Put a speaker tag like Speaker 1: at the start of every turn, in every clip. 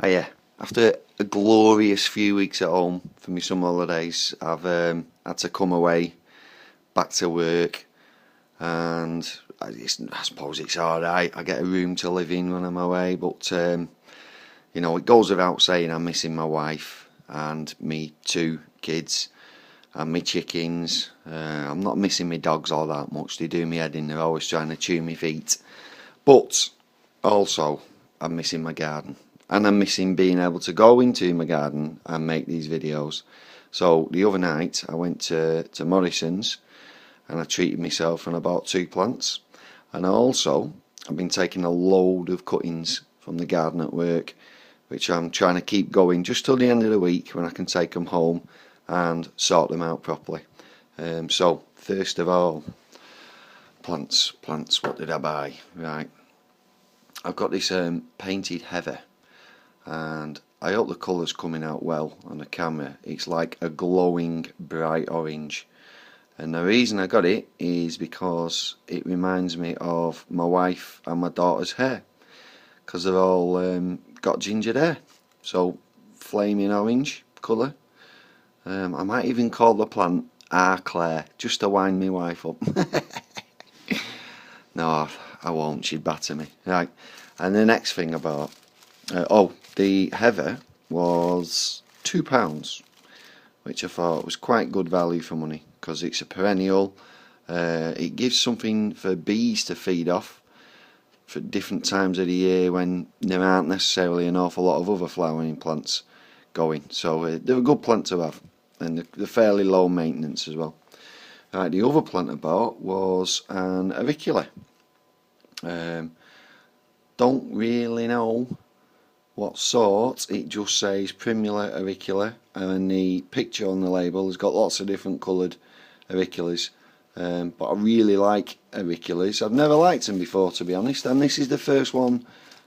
Speaker 1: Yeah, after a glorious few weeks at home for my summer holidays, I've had to come away, back to work, and I suppose it's alright. I get a room to live in when I'm away, but you know, it goes without saying I'm missing my wife and me 2 kids and me chickens. I'm not missing my dogs all that much. They do me head in. They're always trying to chew me feet. But also, I'm missing my garden. And I'm missing being able to go into my garden and make these videos. So the other night I went to Morrison's and I treated myself and I bought 2 plants. And I've been taking a load of cuttings from the garden at work, which I'm trying to keep going just till the end of the week when I can take them home and sort them out properly. So first of all, plants, what did I buy? Right, I've got this painted heather, and I hope the colour's coming out well on the camera. It's like a glowing bright orange, and the reason I got it is because it reminds me of my wife and my daughter's hair, because they've all got ginger hair. So flaming orange colour. I might even call the plant Claire, just to wind my wife up. No, I won't, she'd batter me. Right, and the next thing I bought, the heather was £2, which I thought was quite good value for money, because it's a perennial. It gives something for bees to feed off for different times of the year when there aren't necessarily an awful lot of other flowering plants going. So they're a good plant to have, and they're fairly low maintenance as well. Right, the other plant I bought was an auricula. Don't really know what sort. It just says Primula auricula, and the picture on the label has got lots of different coloured auriculas. But I really like auriculas. I've never liked them before, to be honest, and this is the first one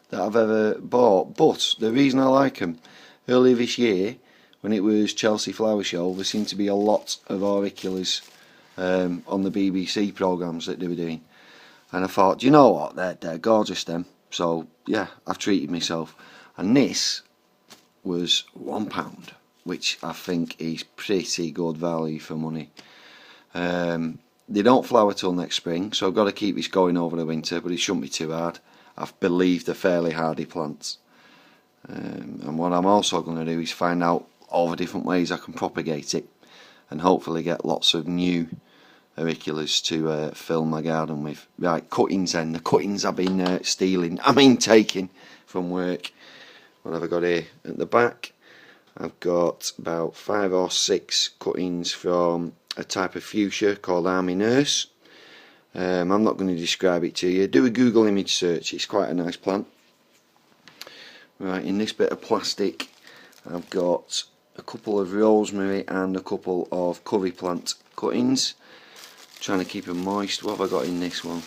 Speaker 1: that I've ever bought. But the reason I like them, earlier this year when it was Chelsea Flower Show, there seemed to be a lot of auriculas on the BBC programmes that they were doing, and I thought, you know what, they're gorgeous them. So yeah, I've treated myself, and this was £1, which I think is pretty good value for money. They don't flower till next spring, so I've got to keep this going over the winter, but it shouldn't be too hard. I believe they're fairly hardy plants. And what I'm also going to do is find out all the different ways I can propagate it, and hopefully get lots of new auriculas to fill my garden with. Right, cuttings then. The cuttings I've been taking from work. What have I got here? At the back, I've got about 5 or 6 cuttings from a type of fuchsia called Army Nurse. I'm not going to describe it to you. Do a Google image search. It's quite a nice plant. Right, in this bit of plastic, I've got a couple of rosemary and a couple of curry plant cuttings. Trying to keep them moist. What have I got in this one?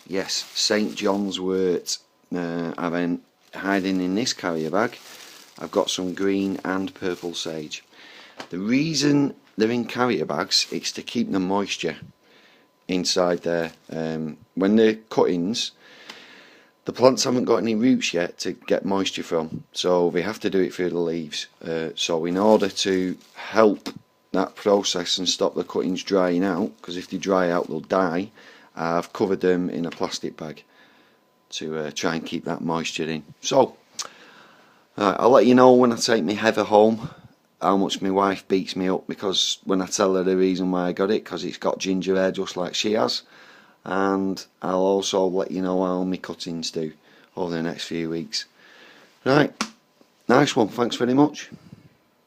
Speaker 1: Yes, St John's wort. I've been hiding in this carrier bag. I've got some green and purple sage. The reason they're in carrier bags is to keep the moisture inside there. When they're cuttings, the plants haven't got any roots yet to get moisture from, so they have to do it through the leaves. So in order to help that process and stop the cuttings drying out, because if they dry out they'll die, I've covered them in a plastic bag to try and keep that moisture in. So I'll let you know when I take my heather home how much my wife beats me up, because when I tell her the reason why I got it, because it's got ginger hair just like she has. And I'll also let you know how my cuttings do over the next few weeks. Right, nice one, thanks very much.